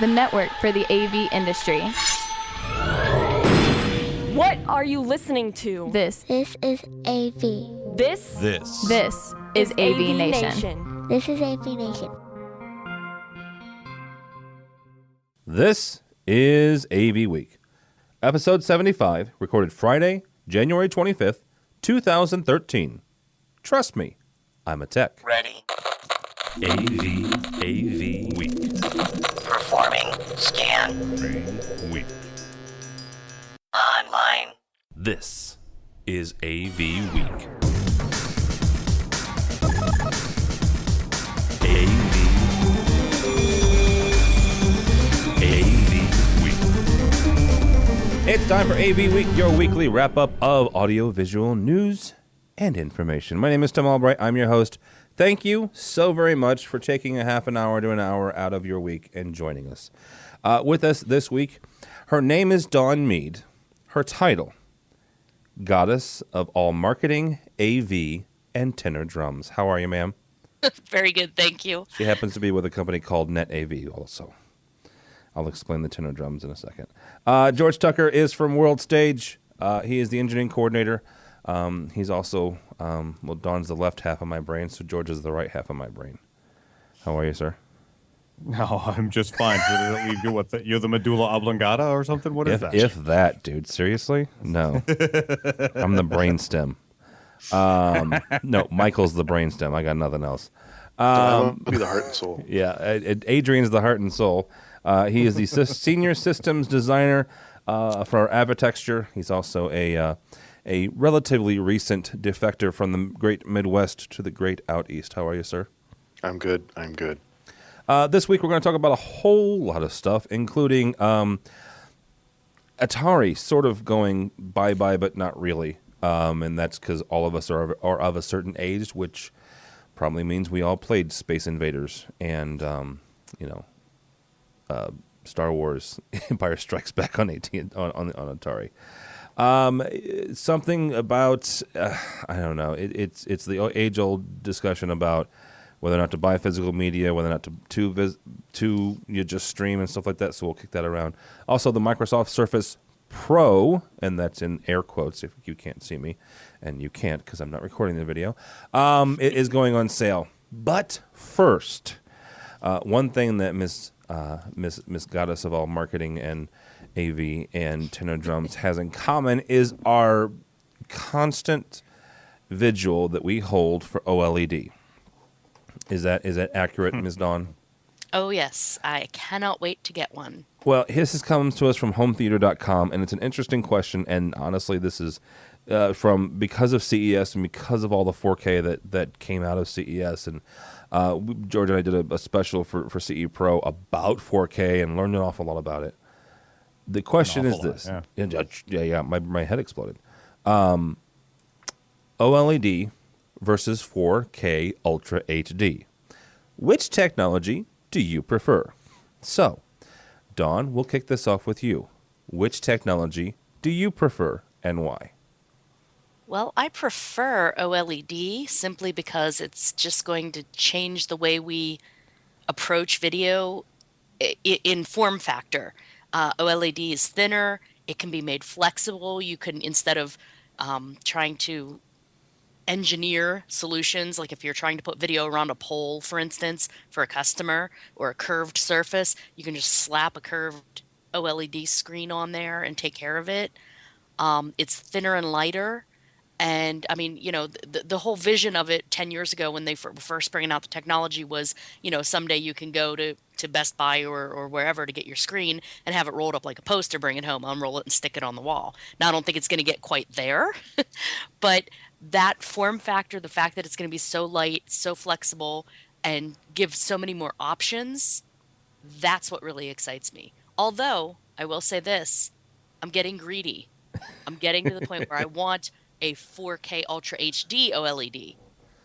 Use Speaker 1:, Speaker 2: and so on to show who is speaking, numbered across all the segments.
Speaker 1: the network for the AV industry.
Speaker 2: What are you listening to?
Speaker 1: This
Speaker 3: is AV.
Speaker 2: This
Speaker 1: is AVNation.
Speaker 3: This is AVNation.
Speaker 4: This is AVWeek, episode 75, recorded Friday, January 25th, 2013. Trust me, I'm a tech.
Speaker 5: Ready.
Speaker 4: AVWeek.
Speaker 5: Performing scan.
Speaker 4: Week.
Speaker 5: Online.
Speaker 4: This is AVWeek. It's time for AV Week, your weekly wrap-up of audio-visual news and information. My name is Tom Albright. I'm your host. Thank you so very much for taking a half an hour to an hour out of your week and joining us. With us this week, her name is Dawn Meade. Her title, Goddess of All Marketing, AV, and Tenor Drums. How are you, ma'am?
Speaker 6: Very good, thank you.
Speaker 4: She happens to be with a company called Net AV also. I'll explain the tenor drums in a second. George Tucker is from World Stage. He is the engineering coordinator. He's also, Dawn's the left half of my brain, so George is the right half of my brain. How are you, sir?
Speaker 7: No, I'm just fine. Did it leave you with you're the medulla oblongata or something? What is that?
Speaker 4: If that, dude. Seriously? No. I'm the brain stem. No, Michael's the brain stem. I got nothing else.
Speaker 8: Be the heart and soul.
Speaker 4: Yeah, Adrian's the heart and soul. He is the senior systems designer for Avitecture. He's also a relatively recent defector from the great Midwest to the great out east. How are you, sir?
Speaker 8: I'm good.
Speaker 4: This week we're going to talk about a whole lot of stuff, including Atari sort of going bye-bye, but not really. And that's because all of us are of a certain age, which probably means we all played Space Invaders and, Star Wars Empire Strikes Back on Atari. Something about, I don't know, it's the age-old discussion about whether or not to buy physical media, whether or not to you just stream and stuff like that, so we'll kick that around. Also, the Microsoft Surface Pro, and that's in air quotes if you can't see me, and you can't because I'm not recording the video, it is going on sale. But first, one thing that Miss Goddess of All Marketing and AV and Tenor Drums has in common is our constant vigil that we hold for OLED. Is that accurate, Ms. Dawn?
Speaker 6: Oh, yes. I cannot wait to get one.
Speaker 4: Well, this comes to us from hometheater.com, and it's an interesting question, and honestly, this is because of CES and because of all the 4K that came out of CES, and George and I did a special for CE Pro about 4K and learned an awful lot about it. The question is this. Yeah, my head exploded. OLED versus 4K Ultra HD. Which technology do you prefer? So, Dawn, we'll kick this off with you. Which technology do you prefer and why?
Speaker 6: Well, I prefer OLED simply because it's just going to change the way we approach video in form factor. OLED is thinner. It can be made flexible. You can, instead of trying to engineer solutions, like if you're trying to put video around a pole, for instance, for a customer, or a curved surface, you can just slap a curved OLED screen on there and take care of it. It's thinner and lighter. And I mean, the whole vision of it 10 years ago when they were first bringing out the technology was, someday you can go to Best Buy or wherever to get your screen and have it rolled up like a poster, bring it home, unroll it and stick it on the wall. Now, I don't think it's going to get quite there, but that form factor, the fact that it's going to be so light, so flexible, and give so many more options, that's what really excites me. Although, I will say this, I'm getting greedy. I'm getting to the point where I want a 4K Ultra HD OLED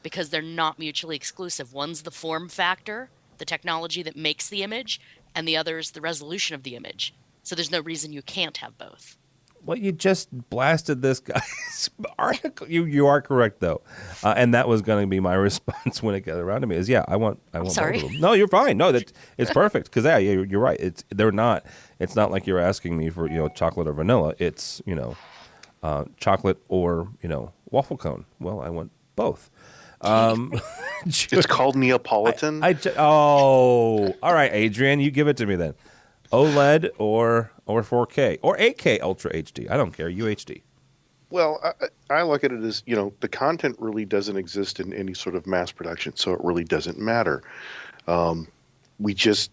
Speaker 6: because they're not mutually exclusive. One's the form factor, the technology that makes the image, and the other is the resolution of the image. So there's no reason you can't have both.
Speaker 4: Well, you just blasted this guy's article. You are correct though, and that was going to be my response when it got around to me. Is I want
Speaker 6: sorry.
Speaker 4: both of them. No, you're fine. No, it's perfect because you're right. They're not. It's not like you're asking me for chocolate or vanilla. It's chocolate or waffle cone. Well, I want both.
Speaker 8: It's called Neapolitan.
Speaker 4: All right, Adrian, you give it to me then. OLED or 4K or 8K Ultra HD. I don't care. UHD.
Speaker 8: Well, I look at it as, the content really doesn't exist in any sort of mass production, so it really doesn't matter. We just,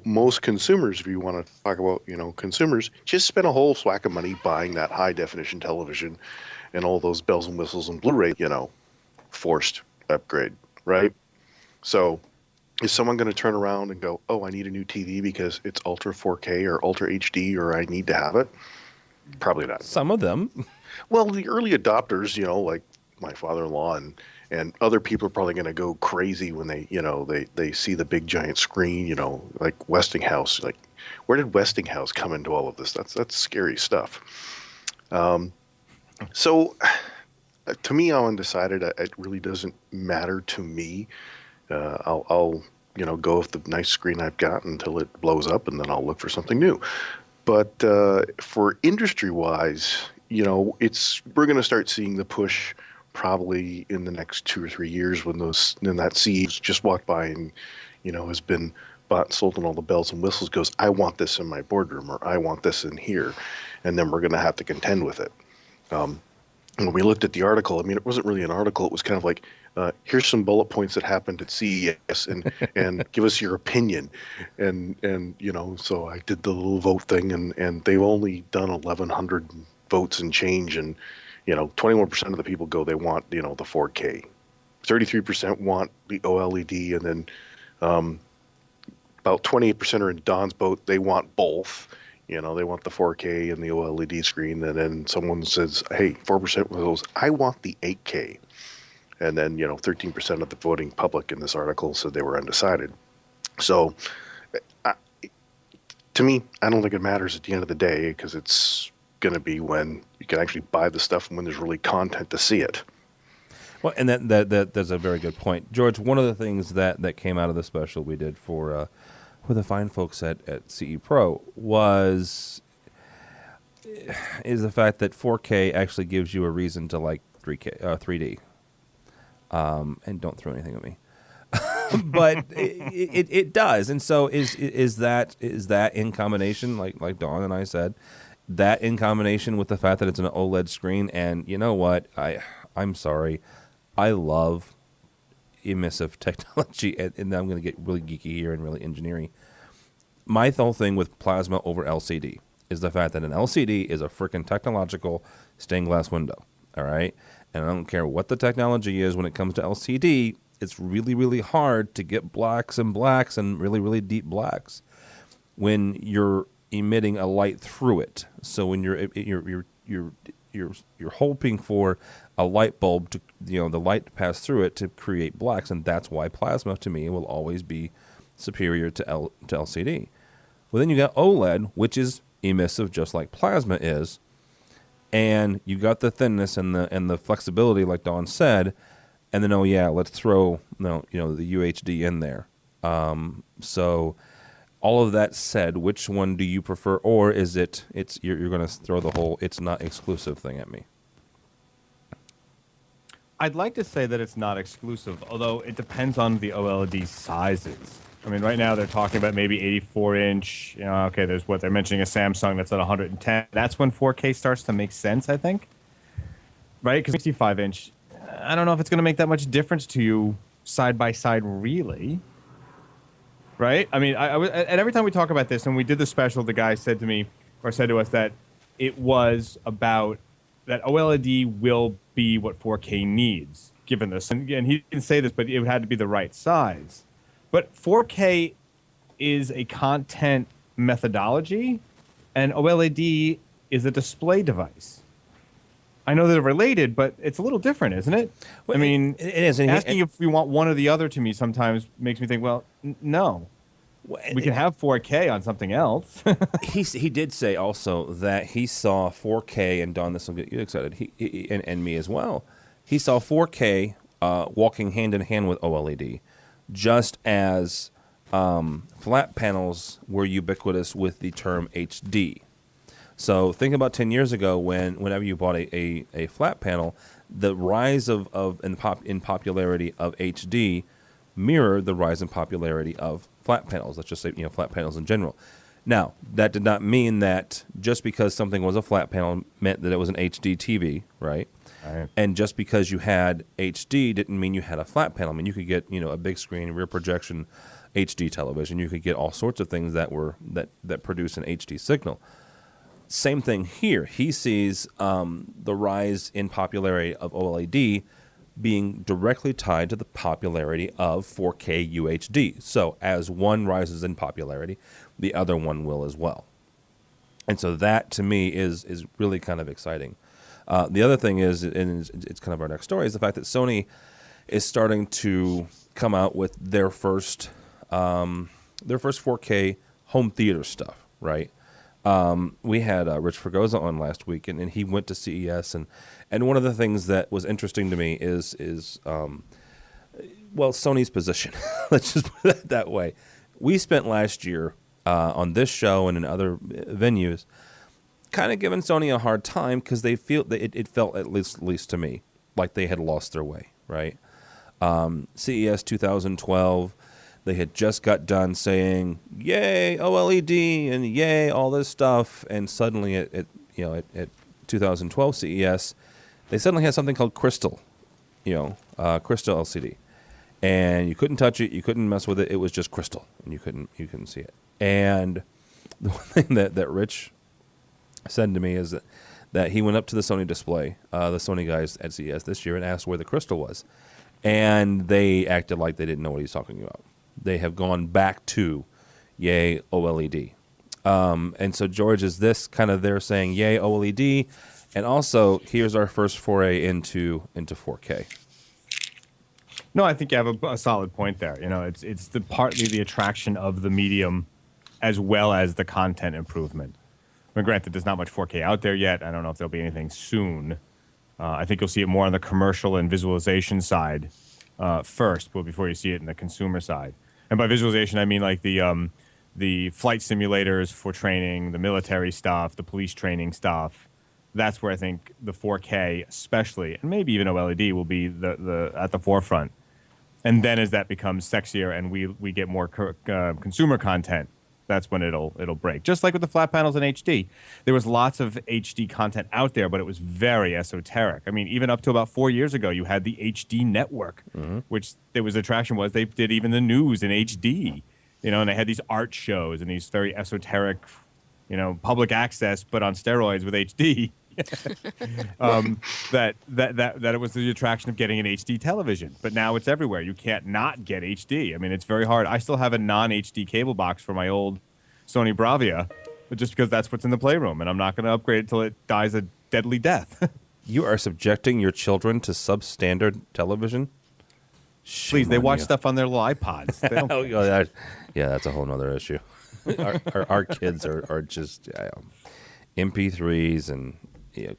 Speaker 8: most consumers, if you want to talk about, consumers, just spend a whole swack of money buying that high definition television and all those bells and whistles and Blu-ray, forced upgrade, right? So is someone going to turn around and go, oh, I need a new TV because it's Ultra 4K or Ultra HD or I need to have it? Probably not.
Speaker 4: Some of them.
Speaker 8: Well, the early adopters, like my father-in-law and other people are probably going to go crazy when they see the big giant screen, like Westinghouse. Like, where did Westinghouse come into all of this? That's scary stuff. So to me, I'm undecided. It really doesn't matter to me. I'll go with the nice screen I've got until it blows up, and then I'll look for something new. But for industry-wise, we're going to start seeing the push probably in the next 2 or 3 years when that CE just walked by and has been bought and sold and all the bells and whistles goes, I want this in my boardroom or I want this in here, and then we're going to have to contend with it. When we looked at the article, it wasn't really an article. It was kind of like, here's some bullet points that happened at CES and give us your opinion. And so I did the little vote thing and they've only done 1,100 votes and change. And, 21% of the people go, they want, the 4K. 33% want the OLED. And then about 28% are in Don's boat. They want both. They want the 4K and the OLED screen. And then someone says, hey, 4% of those, I want the 8K. And then, 13% of the voting public in this article said they were undecided. So to me, I don't think it matters at the end of the day because it's going to be when you can actually buy the stuff and when there's really content to see it.
Speaker 4: Well, and that's a very good point. George, one of the things that came out of the special we did for the fine folks at CE Pro is the fact that 4K actually gives you a reason to like 3D. And don't throw anything at me. But it does. And so is that in combination, like Dawn and I said, that in combination with the fact that it's an OLED screen, and you know what? I'm sorry. I love emissive technology, and I'm going to get really geeky here and really engineering. My whole thing with plasma over LCD is the fact that an LCD is a freaking technological stained glass window, all right? And I don't care what the technology is when it comes to LCD, it's really, really hard to get blacks and really, really deep blacks when you're emitting a light through it. So when you're hoping for a light bulb to, the light to pass through it to create blacks, and that's why plasma to me will always be superior to LCD. Well, then you got OLED, which is emissive just like plasma is, and you got the thinness and the flexibility, like Dawn said, and then let's throw the UHD in there. So all of that said, which one do you prefer, or is you're going to throw the whole it's not exclusive thing at me?
Speaker 7: I'd like to say that it's not exclusive, although it depends on the OLED sizes. I mean, right now they're talking about maybe 84-inch. There's what they're mentioning a Samsung that's at 110. That's when 4K starts to make sense, I think. Right? Because 65-inch, I don't know if it's going to make that much difference to you side by side, really. Right? I mean, and every time we talk about this, and we did the special, the guy said to us that it was about that OLED will be what 4K needs, given this. And he didn't say this, but it had to be the right size. But 4K is a content methodology, and OLED is a display device. I know they're related, but it's a little different, isn't it?
Speaker 4: Well,
Speaker 7: I mean,
Speaker 4: it is.
Speaker 7: Asking if you want one or the other to me sometimes makes me think, well, no. We can have 4K on something else.
Speaker 4: He did say also that he saw 4K, and Don, this will get you excited, and me as well. He saw 4K walking hand in hand with OLED, just as flat panels were ubiquitous with the term HD. So think about 10 years ago whenever you bought a flat panel, the rise in popularity of HD mirrored the rise in popularity of flat panels. Let's just say, flat panels in general. Now, that did not mean that just because something was a flat panel meant that it was an HD TV, right?
Speaker 7: Right.
Speaker 4: And just because you had HD didn't mean you had a flat panel. I mean, you could get, a big screen, rear projection, HD television. You could get all sorts of things that produce an HD signal. Same thing here. He sees the rise in popularity of OLED being directly tied to the popularity of 4K UHD. So as one rises in popularity, the other one will as well. And so that, to me, is really kind of exciting. The other thing is, and it's kind of our next story, is the fact that Sony is starting to come out with their first 4K home theater stuff, right? We had Rich Fregosa on last week, and he went to CES, and one of the things that was interesting to me is Sony's position. Let's just put it that way. We spent last year on this show and in other venues kind of giving Sony a hard time because they feel that it felt, at least to me, like they had lost their way, right? CES 2012. They had just got done saying, "Yay, OLED," and "Yay, all this stuff," and suddenly at 2012 CES, they suddenly had something called Crystal, Crystal LCD, and you couldn't touch it, you couldn't mess with it. It was just crystal, and you couldn't see it. And the one thing that Rich said to me is that he went up to the Sony display, the Sony guys at CES this year, and asked where the crystal was, and they acted like they didn't know what he was talking about. They have gone back to, yay, OLED. And so, George, is this kind of their saying, yay, OLED, and also, here's our first foray into 4K?
Speaker 7: No, I think you have a solid point there. It's partly the attraction of the medium as well as the content improvement. I mean, granted, there's not much 4K out there yet. I don't know if there'll be anything soon. I think you'll see it more on the commercial and visualization side first, but before you see it in the consumer side. And by visualization, I mean like the flight simulators for training, the military stuff, the police training stuff. That's where I think the 4K, especially, and maybe even OLED, will be the at the forefront. And then as that becomes sexier and we get more consumer content, that's when it'll break. Just like with the flat panels in HD. There was lots of HD content out there, but it was very esoteric. I mean, even up to about 4 years ago, you had the HD network, which there was attraction was they did even the news in HD, and they had these art shows and these very esoteric, public access, but on steroids with HD. That it was the attraction of getting an HD television, but now it's everywhere. You can't not get HD. I mean, it's very hard. I still have a non-HD cable box for my old Sony Bravia, but just because that's what's in the playroom, and I'm not going to upgrade it till it dies a deadly death.
Speaker 4: You are subjecting your children to substandard television?
Speaker 7: Please, they watch stuff on their little iPods. They don't
Speaker 4: yeah, that's a whole other issue. our kids are just MP3s and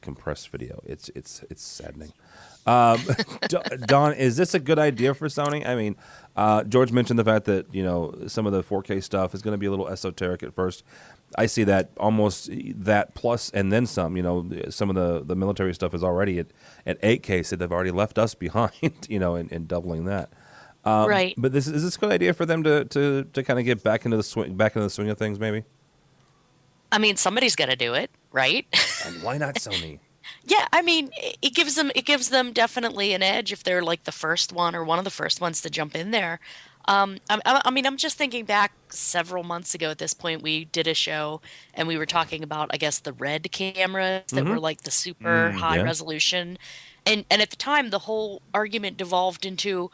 Speaker 4: compressed video. It's saddening. Don, is this a good idea for Sony? I mean, George mentioned the fact that some of the 4K stuff is going to be a little esoteric at first. I see that almost that plus and then some. Some of the military stuff is already at 8K, so they've already left us behind. In doubling that.
Speaker 6: Right.
Speaker 4: But is this a good idea for them to kind of get back into the swing of things? Maybe.
Speaker 6: I mean, somebody's got to do it, right?
Speaker 4: And why not Sony?
Speaker 6: Yeah, I mean, it gives them definitely an edge if they're like the first one or one of the first ones to jump in there. I mean, I'm just thinking back several months ago at this point, we did a show and we were talking about, I guess, the red cameras that were like the super high resolution. And at the time, the whole argument devolved into,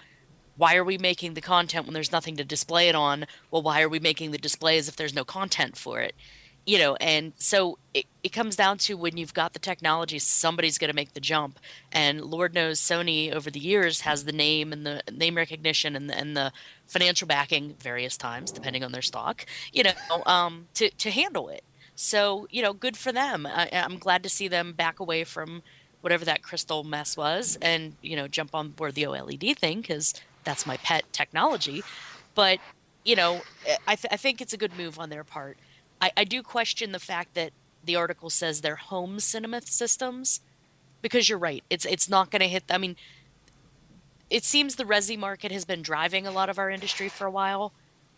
Speaker 6: why are we making the content when there's nothing to display it on? Well, why are we making the displays if there's no content for it? And so it comes down to when you've got the technology, somebody's going to make the jump. And Lord knows Sony over the years has the name and the name recognition and the financial backing various times, depending on their stock, to handle it. So, good for them. I'm glad to see them back away from whatever that crystal mess was and, jump on board the OLED thing because that's my pet technology. But, I think it's a good move on their part. I do question the fact that the article says they're home cinema systems, because you're right. It's not going to hit. I mean, it seems the resi market has been driving a lot of our industry for a while,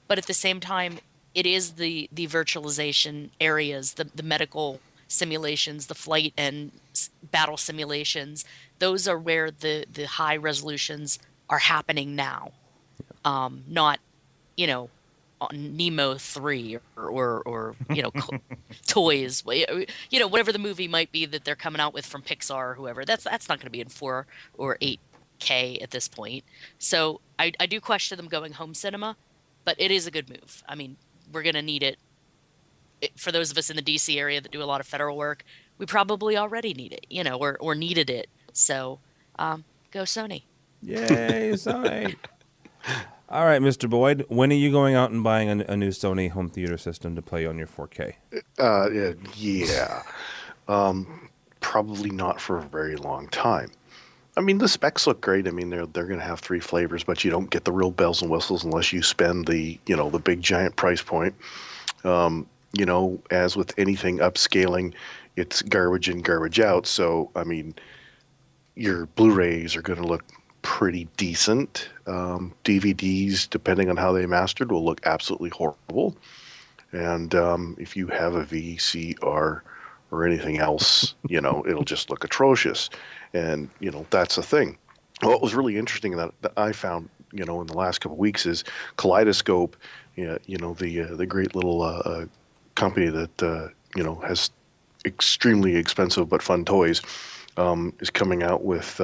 Speaker 6: but at the same time, it is the virtualization areas, the medical simulations, the flight and battle simulations. Those are where the high resolutions are happening now, not, on Nemo 3 or toys, whatever the movie might be that they're coming out with from Pixar or whoever. That's not going to be in 4 or 8K at this point. So I do question them going home cinema, but it is a good move. I mean, we're going to need it. For those of us in the DC area that do a lot of federal work, we probably already need it, or needed it. So go Sony.
Speaker 4: Yay, Sony. All right, Mr. Boyd, when are you going out and buying a new Sony home theater system to play on your 4K?
Speaker 8: Yeah. Probably not for a very long time. I mean, the specs look great. I mean, they're going to have 3 flavors, but you don't get the real bells and whistles unless you spend the big giant price point. As with anything upscaling, it's garbage in, garbage out. So, I mean, your Blu-rays are going to look pretty decent. DVDs, depending on how they mastered, will look absolutely horrible. And if you have a VCR or anything else, it'll just look atrocious. And, that's the thing. What was really interesting that I found, in the last couple of weeks is Kaleidoscope, the great little company that, has extremely expensive but fun toys, is coming out with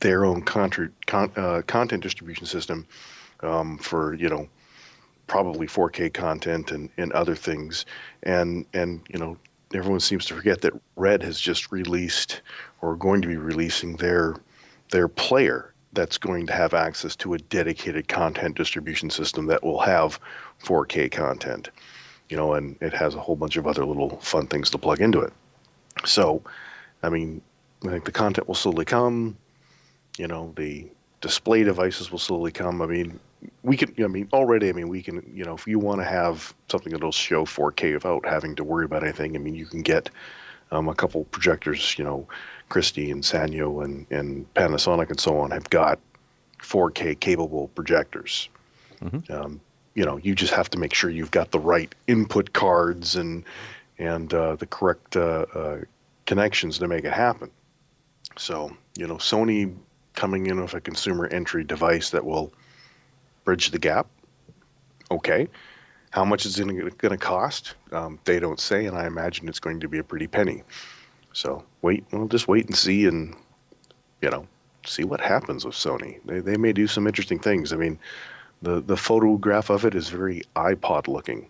Speaker 8: their own content distribution system for, probably 4K content and other things. And everyone seems to forget that Red has just released or going to be releasing their player that's going to have access to a dedicated content distribution system that will have 4K content, and it has a whole bunch of other little fun things to plug into it. So, I mean, I think the content will slowly come, the display devices will slowly come. I mean, we can, if you want to have something that'll show 4K without having to worry about anything, I mean, you can get a couple projectors, Christie and Sanyo and Panasonic and so on have got 4K capable projectors. Mm-hmm. You just have to make sure you've got the right input cards and the correct connections to make it happen. So, Sony coming in with a consumer entry device that will bridge the gap. Okay. How much is it going to cost? They don't say, and I imagine it's going to be a pretty penny. So we'll just wait and see and, see what happens with Sony. They may do some interesting things. I mean, the photograph of it is very iPod looking.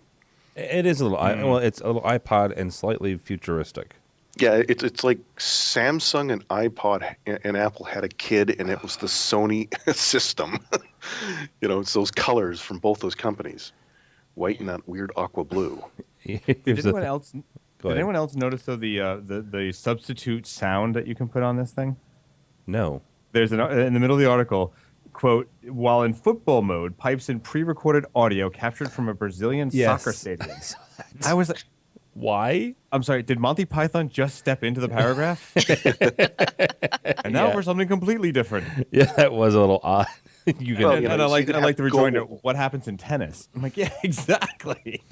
Speaker 4: It is a little, it's a little iPod and slightly futuristic.
Speaker 8: Yeah, it's like Samsung and iPod and Apple had a kid, and it was the Sony system. It's those colors from both those companies, white and that weird aqua blue.
Speaker 7: Did anyone else notice though the substitute sound that you can put on this thing?
Speaker 4: No.
Speaker 7: There's in the middle of the article, quote, while in football mode, pipes in pre-recorded audio captured from a Brazilian soccer stadium. I was like,
Speaker 4: why?
Speaker 7: I'm sorry, did Monty Python just step into the paragraph? And now for something completely different.
Speaker 4: Yeah, that was a little odd.
Speaker 7: I like the rejoinder, what happens in tennis? I'm like, yeah, exactly.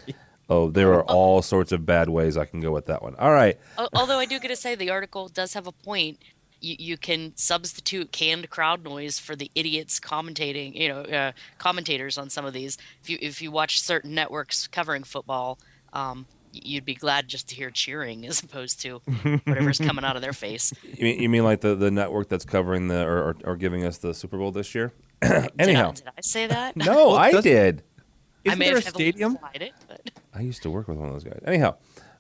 Speaker 4: Oh, there are all sorts of bad ways I can go with that one. All right.
Speaker 6: Although I do get to say the article does have a point. You can substitute canned crowd noise for the idiots commentating, commentators on some of these. If you watch certain networks covering football, you'd be glad just to hear cheering as opposed to whatever's coming out of their face.
Speaker 4: You mean like the network that's covering or giving us the Super Bowl this year? Anyhow,
Speaker 6: did I say that?
Speaker 4: No, I did.
Speaker 7: Isn't there a stadium?
Speaker 6: It, but...
Speaker 4: I used to work with one of those guys. Anyhow.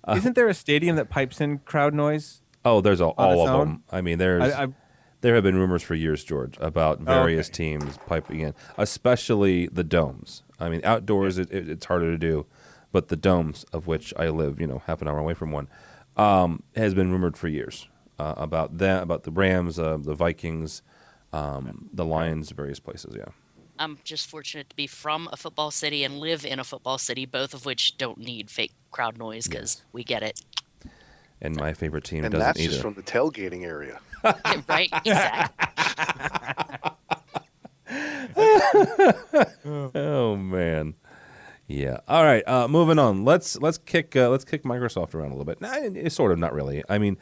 Speaker 7: Isn't there a stadium that pipes in crowd noise?
Speaker 4: Oh, there's all of
Speaker 7: own?
Speaker 4: them. I mean, there have been rumors for years, George, about various teams piping in, especially the domes. I mean, outdoors it's harder to do, but the domes, of which I live, half an hour away from one, has been rumored for years about that, about the Rams, the Vikings, the Lions, various places. Yeah.
Speaker 6: I'm just fortunate to be from a football city and live in a football city, both of which don't need fake crowd noise because we get it.
Speaker 4: And my favorite team doesn't
Speaker 8: either. And that's
Speaker 4: either.
Speaker 8: just from the tailgating area.
Speaker 6: Right? Exactly.
Speaker 4: Oh man. Yeah. All right. Moving on. Let's kick Microsoft around a little bit. Nah, it's sort of, not really. I mean,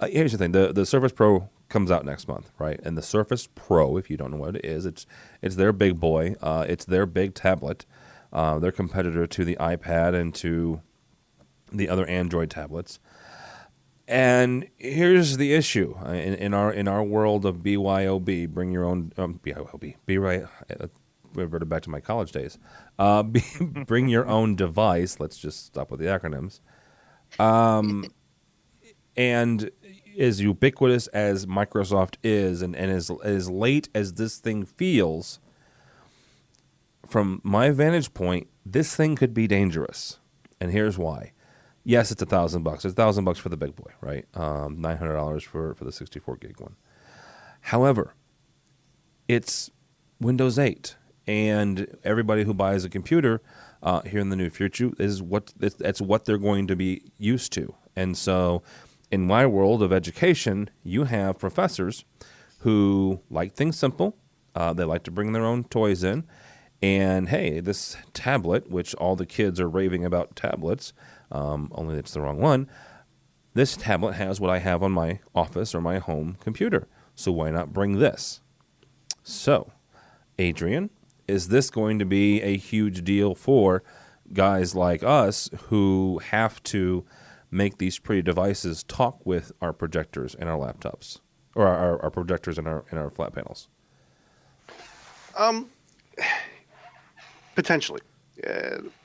Speaker 4: here's the thing. The Surface Pro comes out next month, right? And the Surface Pro, if you don't know what it is, it's their big boy. It's their big tablet. Their competitor to the iPad and to the other Android tablets. And here's the issue in our world of BYOB, bring your own BYOB. Reverted back to my college days. Bring your own device. Let's just stop with the acronyms. And as ubiquitous as Microsoft is, and as late as this thing feels, from my vantage point, this thing could be dangerous. And here's why. Yes, it's $1,000. It's $1,000 for the big boy, right? $900 for the 64 gig one. However, it's Windows 8, and everybody who buys a computer here in the near future that's what they're going to be used to. And so, in my world of education, you have professors who like things simple. They like to bring their own toys in. And hey, this tablet, which all the kids are raving about tablets, only it's the wrong one. This tablet has what I have on my office or my home computer. So why not bring this? So, Adrian, is this going to be a huge deal for guys like us who have to make these pretty devices talk with our projectors and our laptops, or our projectors and our flat panels?
Speaker 8: Potentially.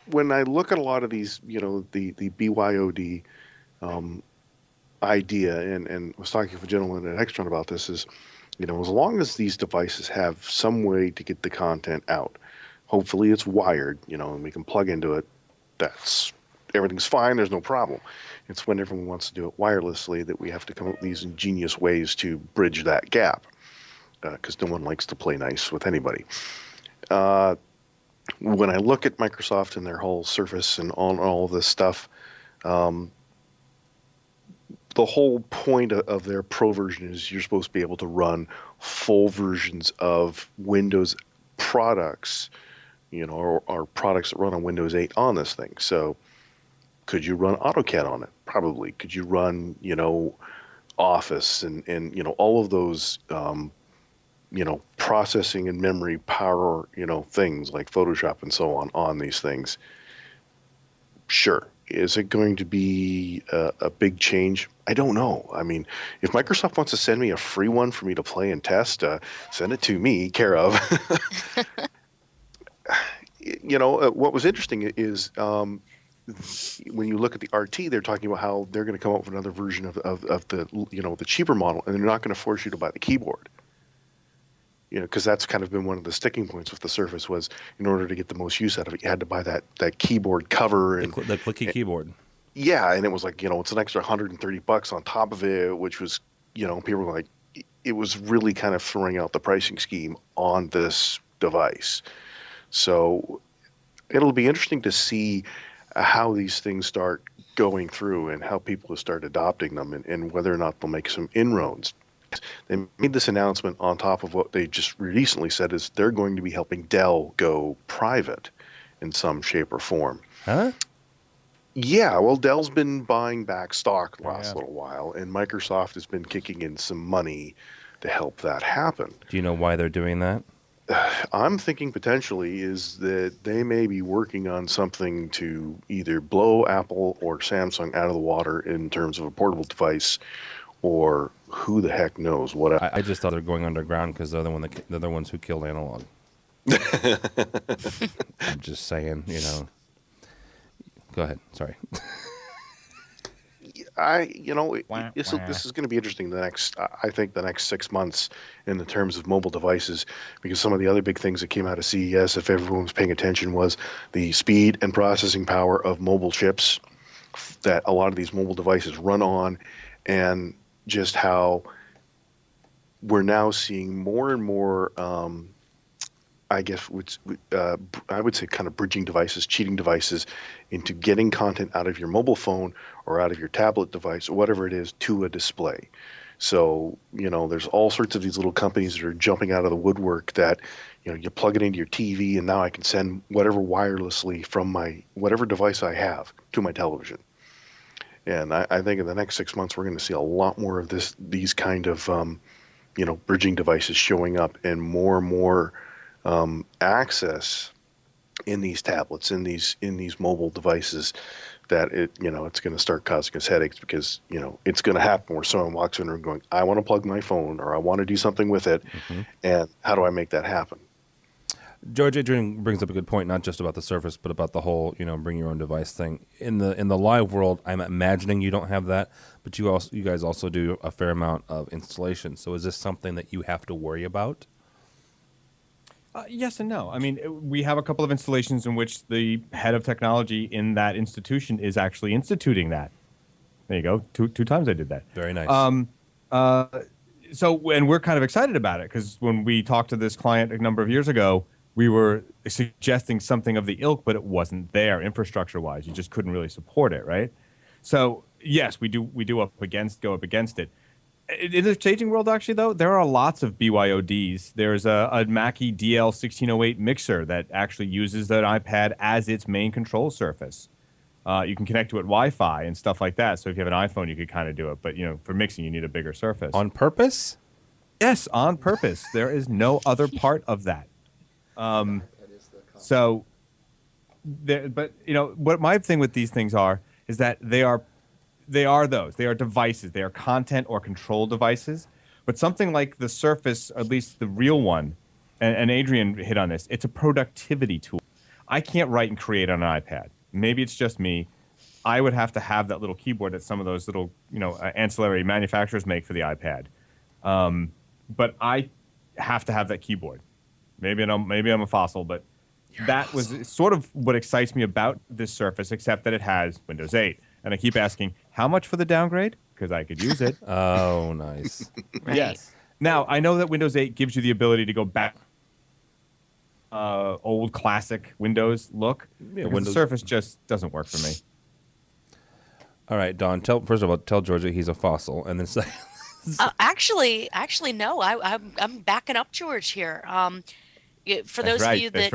Speaker 8: When I look at a lot of these, the BYOD idea, and I was talking to a gentleman at Extron about this, is, as long as these devices have some way to get the content out, hopefully it's wired, and we can plug into it, everything's fine, there's no problem. It's when everyone wants to do it wirelessly that we have to come up with these ingenious ways to bridge that gap, because no one likes to play nice with anybody. When I look at Microsoft and their whole Surface and all this stuff, the whole point of their Pro version is you're supposed to be able to run full versions of Windows products, or products that run on Windows 8 on this thing. So could you run AutoCAD on it? Probably. Could you run, Office and all of those processing and memory power, things like Photoshop and so on these things? Sure. Is it going to be a big change? I don't know. I mean, if Microsoft wants to send me a free one for me to play and test, send it to me, care of. What was interesting is when you look at the RT, they're talking about how they're going to come up with another version of the the cheaper model, and they're not going to force you to buy the keyboard. Because that's kind of been one of the sticking points with the Surface, was in order to get the most use out of it, you had to buy that keyboard cover and
Speaker 4: the clicky keyboard.
Speaker 8: Yeah, and it was like, it's an extra $130 on top of it, which was, people were like, it was really kind of throwing out the pricing scheme on this device. So it'll be interesting to see how these things start going through and how people start adopting them, and whether or not they'll make some inroads. They made this announcement on top of what they just recently said is they're going to be helping Dell go private in some shape or form.
Speaker 4: Huh?
Speaker 8: Yeah, well, Dell's been buying back stock the last little while, and Microsoft has been kicking in some money to help that happen.
Speaker 4: Do you know why they're doing that?
Speaker 8: I'm thinking potentially is that they may be working on something to either blow Apple or Samsung out of the water in terms of a portable device, or who the heck knows what.
Speaker 4: I just thought they're going underground because they're the ones who killed analog. I'm just saying, Go ahead. Sorry.
Speaker 8: This is going to be interesting I think the next 6 months in the terms of mobile devices, because some of the other big things that came out of CES, if everyone was paying attention, was the speed and processing power of mobile chips that a lot of these mobile devices run on, and just how we're now seeing more and more, I would say kind of bridging devices, cheating devices into getting content out of your mobile phone or out of your tablet device or whatever it is to a display. So, there's all sorts of these little companies that are jumping out of the woodwork that, you plug it into your TV and now I can send whatever wirelessly from whatever device I have to my television. And I think in the next 6 months, we're going to see a lot more of these kind of, bridging devices showing up, and more access in these tablets, in these mobile devices, that it's going to start causing us headaches, because it's going to happen where someone walks in and going, I want to plug my phone or I want to do something with it, and how do I make that happen?
Speaker 4: George, Adrian brings up a good point, not just about the Surface, but about the whole, bring your own device thing. In the live world, I'm imagining you don't have that, but you guys also do a fair amount of installation. So is this something that you have to worry about?
Speaker 7: Yes and no. I mean, we have a couple of installations in which the head of technology in that institution is actually instituting that. There you go. Two times I did that.
Speaker 4: Very nice.
Speaker 7: And we're kind of excited about it, because when we talked to this client a number of years ago, we were suggesting something of the ilk, but it wasn't there infrastructure-wise. You just couldn't really support it, right? So yes, we do go up against it. In the staging world, actually, though, there are lots of BYODs. There's a Mackie DL1608 mixer that actually uses that iPad as its main control surface. You can connect to it Wi-Fi and stuff like that. So if you have an iPhone, you could kind of do it. But for mixing, you need a bigger surface.
Speaker 4: On purpose?
Speaker 7: Yes, on purpose. There is no other part of that. What my thing with these things is that they are devices. They are content or control devices. But something like the Surface, at least the real one, and Adrian hit on this, it's a productivity tool. I can't write and create on an iPad. Maybe it's just me. I would have to have that little keyboard that some of those little, ancillary manufacturers make for the iPad. But I have to have that keyboard. Maybe I'm a fossil, but that was sort of what excites me about this Surface, except that it has Windows 8. And I keep asking, how much for the downgrade? Because I could use it.
Speaker 4: Oh, nice.
Speaker 6: Right.
Speaker 7: Yes. Now, I know that Windows 8 gives you the ability to go back old classic Windows look. Yeah, the Surface just doesn't work for me.
Speaker 4: All right, Don, first of all, tell George that he's a fossil, and then second.
Speaker 6: Actually, no. I'm backing up George here. For those of you that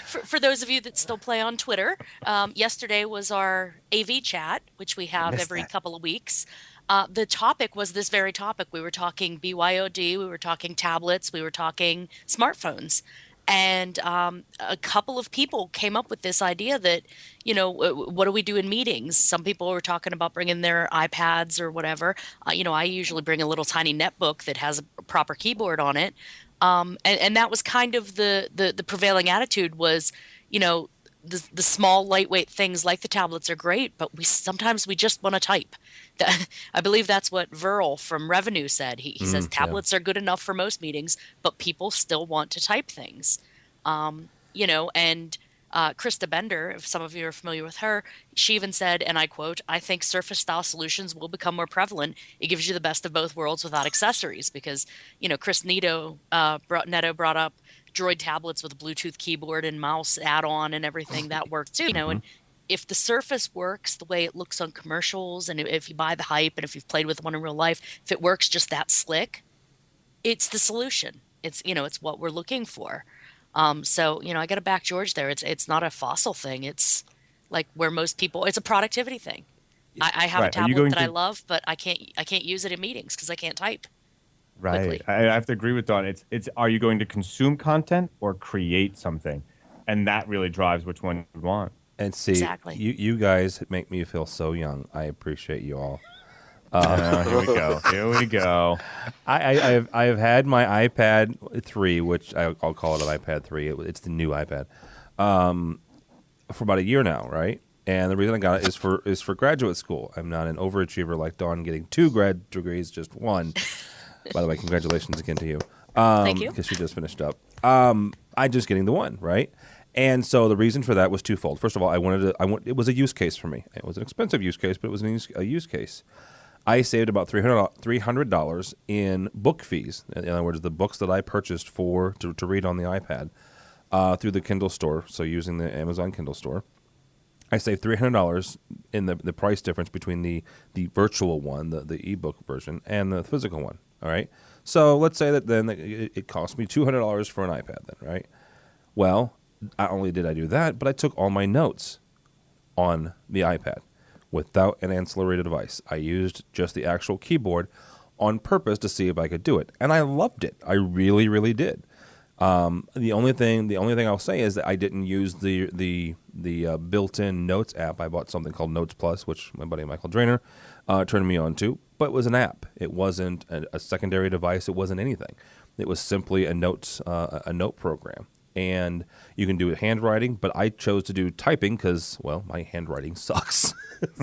Speaker 6: for those of you that still play on Twitter, yesterday was our AV chat, which we have every couple of weeks. The topic was this very topic. We were talking BYOD, we were talking tablets, we were talking smartphones. And a couple of people came up with this idea that, what do we do in meetings? Some people were talking about bringing their iPads or whatever. I usually bring a little tiny netbook that has a proper keyboard on it. And that was kind of the prevailing attitude was, the small, lightweight things like the tablets are great, but sometimes we just want to type. I believe that's what Verl from Revenue said. He says tablets are good enough for most meetings, but people still want to type things. And Krista Bender, if some of you are familiar with her, she even said, and I quote, I think Surface-style solutions will become more prevalent. It gives you the best of both worlds without accessories because, Chris Netto brought up Droid tablets with a Bluetooth keyboard and mouse add-on and everything. That works too, and if the Surface works the way it looks on commercials, and if you buy the hype, and if you've played with one in real life, if it works just that slick, it's the solution. It's it's what we're looking for. So I got to back George there. It's not a fossil thing. It's like where most people. It's a productivity thing. I have a tablet that I love, but I can't use it in meetings because I can't type.
Speaker 7: Right.
Speaker 6: Quickly.
Speaker 7: I have to agree with Don. It's are you going to consume content or create something, and that really drives which one you want.
Speaker 4: And see,
Speaker 6: exactly.
Speaker 4: you guys make me feel so young. I appreciate you all.
Speaker 7: Here we go. Here we go.
Speaker 4: I've had my iPad 3, which I'll call it an iPad 3. It's the new iPad. for about a year now, right? And the reason I got it is for graduate school. I'm not an overachiever like Dawn getting 2 grad degrees, just 1. By the way, congratulations again to you.
Speaker 6: Thank you.
Speaker 4: Because she just finished up. I just getting the 1, right? And so the reason for that was twofold. First of all, it was a use case for me. It was an expensive use case, but it was a use case. I saved about $300 in book fees. In other words, the books that I purchased to read on the iPad through the Kindle store, so using the Amazon Kindle store. I saved $300 in the price difference between the virtual one, the ebook version, and the physical one. All right. So let's say that then it cost me $200 for an iPad. Then, right? Well, not only did I do that, but I took all my notes on the iPad without an ancillary device. I used just the actual keyboard on purpose to see if I could do it, and I loved it. I really, really did. The only thing I'll say is that I didn't use the built-in Notes app. I bought something called Notes Plus, which my buddy Michael Drainer turned me on to, but it was an app. It wasn't a secondary device. It wasn't anything. It was simply a note program. And you can do it handwriting, but I chose to do typing because, well, my handwriting sucks.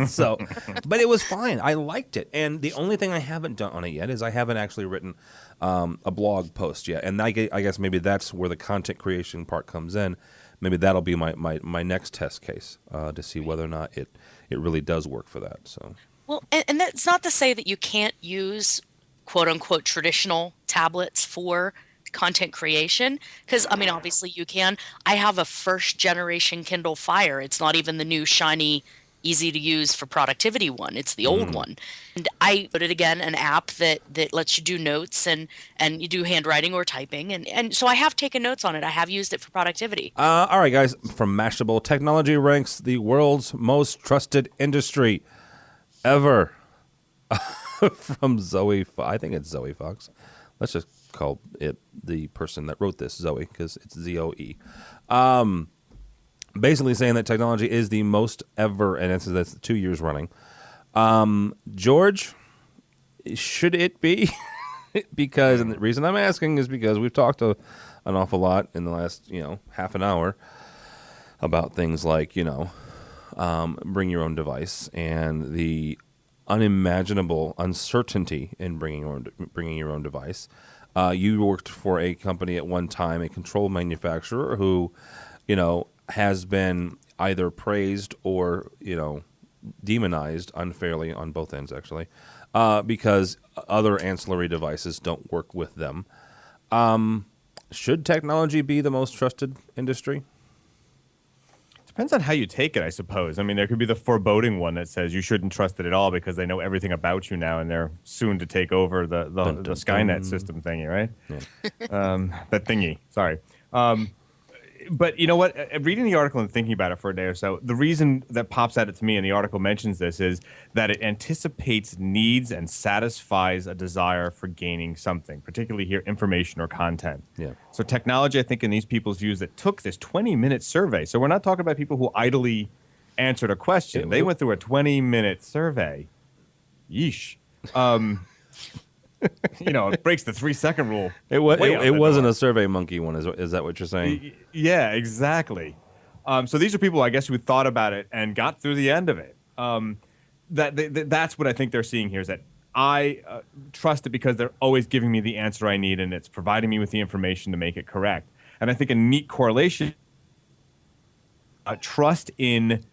Speaker 4: So, but it was fine. I liked it. And the only thing I haven't done on it yet is I haven't actually written a blog post yet. And I guess maybe that's where the content creation part comes in. Maybe that'll be my next test case to see whether or not it really does work for that. So,
Speaker 6: Well, and that's not to say that you can't use quote unquote traditional tablets for content creation, because I mean obviously you can. I have a first generation Kindle Fire. It's not even the new shiny easy to use for productivity one. It's the old one. And I put it again, an app that lets you do notes and you do handwriting or typing, and so I have taken notes on it. I have used it for productivity.
Speaker 4: All right, guys, from Mashable, technology ranks the world's most trusted industry ever. From Zoe, I think it's Zoe Fox. Let's just call it the person that wrote this Zoe, because it's Zoe. Basically saying that technology is the most ever, and that's 2 years running. George, should it be? Because, and the reason I'm asking is because we've talked an awful lot in the last half an hour about things like bring your own device and the unimaginable uncertainty in bringing your own device. You worked for a company at one time, a control manufacturer who, has been either praised or, demonized unfairly on both ends, actually, because other ancillary devices don't work with them. Should technology be the most trusted industry?
Speaker 7: Depends on how you take it, I suppose. I mean, there could be the foreboding one that says you shouldn't trust it at all because they know everything about you now and they're soon to take over the Skynet system thingy, right? Yeah. That thingy, sorry. But you know what? Reading the article and thinking about it for a day or so, the reason that pops out to me, and the article mentions this, is that it anticipates needs and satisfies a desire for gaining something, particularly here information or content.
Speaker 4: Yeah.
Speaker 7: So technology, I think, in these people's views that took this 20-minute survey. So we're not talking about people who idly answered a question. They went through a 20-minute survey. Yeesh. It breaks the 3-second rule.
Speaker 4: It wasn't a Survey Monkey one. Is that what you're saying?
Speaker 7: Yeah, exactly. So these are people, I guess, who thought about it and got through the end of it. That's what I think they're seeing here, is that I trust it because they're always giving me the answer I need, and it's providing me with the information to make it correct. And I think a neat correlation, trust in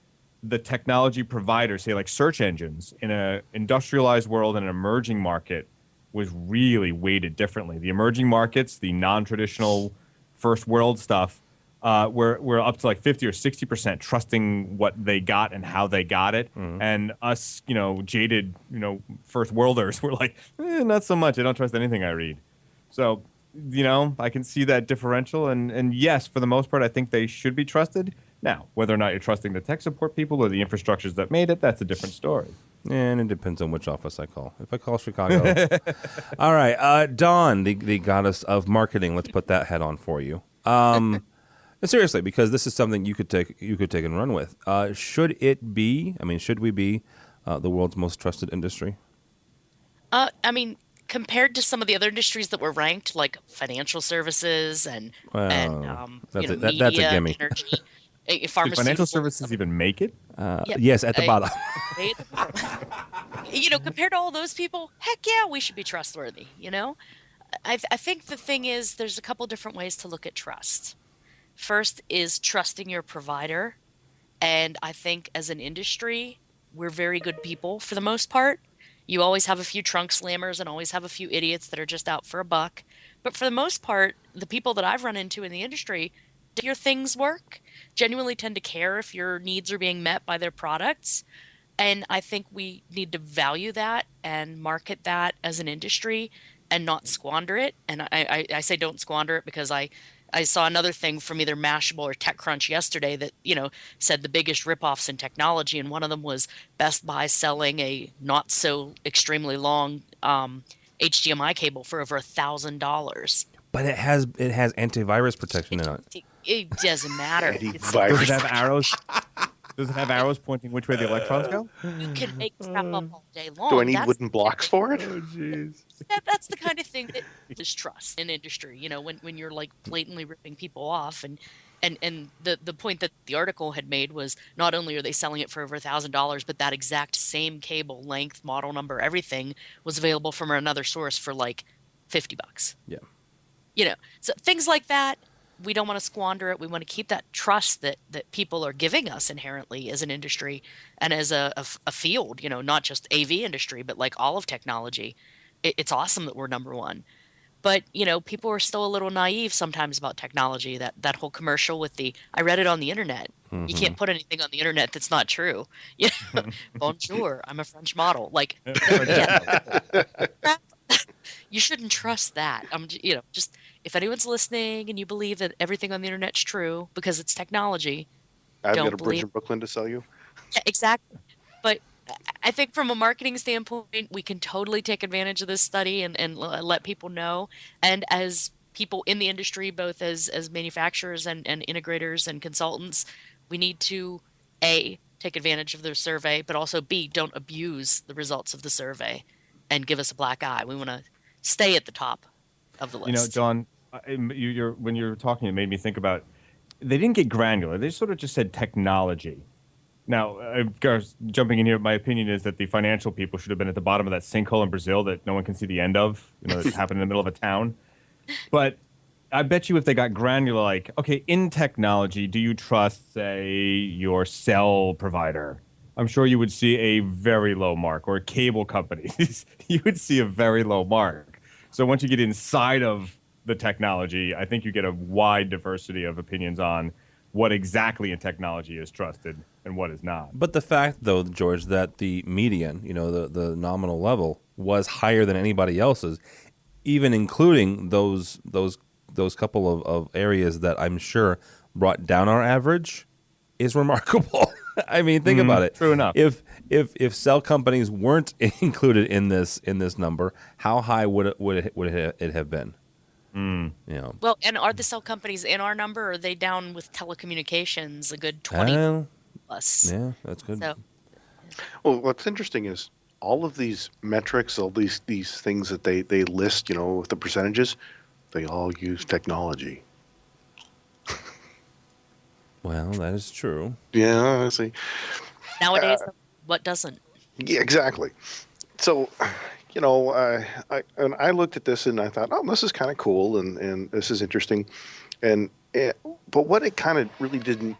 Speaker 7: the technology providers, say like search engines, in an industrialized world and an emerging market, was really weighted differently. The emerging markets, the non-traditional first world stuff, we're up to like 50 or 60% trusting what they got and how they got it. Mm-hmm. And us, jaded, first worlders, we're like, not so much. I don't trust anything I read. So, I can see that differential. And yes, for the most part, I think they should be trusted. Now, whether or not you're trusting the tech support people or the infrastructures that made it, that's a different story.
Speaker 4: And it depends on which office I call. If I call Chicago. All right. Dawn, the goddess of marketing, let's put that head on for you. Seriously, because this is something you could take and run with. Should we be the world's most trusted industry?
Speaker 6: Compared to some of the other industries that were ranked, like financial services and media,
Speaker 4: that's a gimme.
Speaker 6: energy,
Speaker 7: Do
Speaker 6: pharmaceutical.
Speaker 7: financial services even make it?
Speaker 4: Yes, at the bottom.
Speaker 6: Compared to all those people, heck yeah, we should be trustworthy. I think the thing is there's a couple different ways to look at trust. First is trusting your provider. And I think as an industry, we're very good people for the most part. You always have a few trunk slammers and always have a few idiots that are just out for a buck. But for the most part, the people that I've run into in the industry, do your things work? Genuinely tend to care if your needs are being met by their products. And I think we need to value that and market that as an industry and not squander it. And I say don't squander it because I saw another thing from either Mashable or TechCrunch yesterday that, said the biggest ripoffs in technology. And one of them was Best Buy selling a not so extremely long HDMI cable for over $1,000.
Speaker 4: But it has antivirus protection in it.
Speaker 6: It doesn't matter.
Speaker 7: Does it have arrows? Does it have arrows pointing which way the electrons go?
Speaker 6: You can make crap up all day long.
Speaker 8: Do I need wooden blocks for it?
Speaker 4: Oh, jeez.
Speaker 6: That's the kind of thing that is trust in industry. When you're like blatantly ripping people off, and the point that the article had made was not only are they selling it for over $1,000, but that exact same cable, length, model number, everything was available from another source for like $50.
Speaker 4: Yeah.
Speaker 6: So things like that. We don't want to squander it. We want to keep that trust that people are giving us inherently as an industry and as a field, not just AV industry, but like all of technology. It's awesome that we're number one. But, people are still a little naive sometimes about technology. That whole commercial with I read it on the internet. Mm-hmm. You can't put anything on the internet that's not true. Bonjour, I'm a French model. Like, you shouldn't trust that. Just if anyone's listening and you believe that everything on the internet's true because it's technology,
Speaker 8: I've got a bridge in Brooklyn to sell you.
Speaker 6: Yeah, exactly. But I think from a marketing standpoint, we can totally take advantage of this study and let people know. And as people in the industry, both as manufacturers and integrators and consultants, we need to, A, take advantage of their survey, but also B, don't abuse the results of the survey and give us a black eye. We want to stay at the top of the list.
Speaker 7: John, when you're talking, it made me think about, they didn't get granular. They sort of just said technology. Now, jumping in here, my opinion is that the financial people should have been at the bottom of that sinkhole in Brazil that no one can see the end of, that happened in the middle of a town. But I bet you if they got granular, like, okay, in technology, do you trust, say, your cell provider? I'm sure you would see a very low mark, or cable companies. You would see a very low mark. So once you get inside of the technology, I think you get a wide diversity of opinions on what exactly in technology is trusted and what is not.
Speaker 4: But the fact, though, George, that the median, the nominal level, was higher than anybody else's, even including those couple of areas that I'm sure brought down our average, is remarkable. I mean, think about it.
Speaker 7: True enough.
Speaker 4: If cell companies weren't included in this number, how high would it have been?
Speaker 6: Well, and are the cell companies in our number, or are they down with telecommunications a good 20 plus?
Speaker 4: Yeah, that's good.
Speaker 6: So,
Speaker 8: well, what's interesting is all of these metrics, all these things that they list, with the percentages, they all use technology.
Speaker 4: Well, that is true.
Speaker 8: Yeah, I see.
Speaker 6: Nowadays, what doesn't?
Speaker 8: Yeah, exactly. So, I looked at this and I thought, oh, this is kind of cool and this is interesting, but what it kind of really didn't,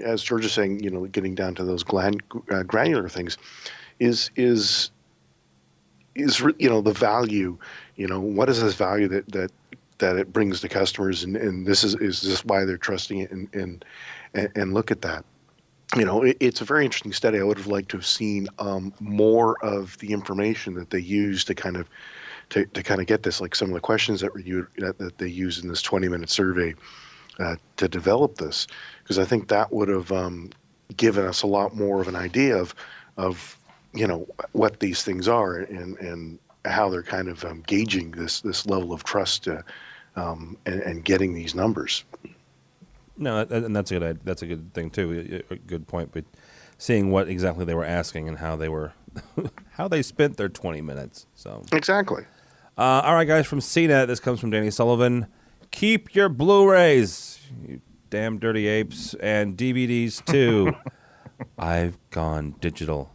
Speaker 8: as George is saying, getting down to those granular things, is the value, what is this value that it brings to customers, and this is this why they're trusting it, and look at that. It's a very interesting study. I would have liked to have seen more of the information that they use to kind of get this, like some of the questions that they used in this 20-minute survey to develop this, because I think that would have given us a lot more of an idea of what these things are and how they're kind of gauging this level of trust and getting these numbers.
Speaker 4: No, and that's a good thing too. A good point, but seeing what exactly they were asking and how they spent their 20 minutes. So
Speaker 8: exactly.
Speaker 4: All right, guys, from CNET, this comes from Danny Sullivan. Keep your Blu-rays. damn dirty apes, and DVDs too. I've gone digital.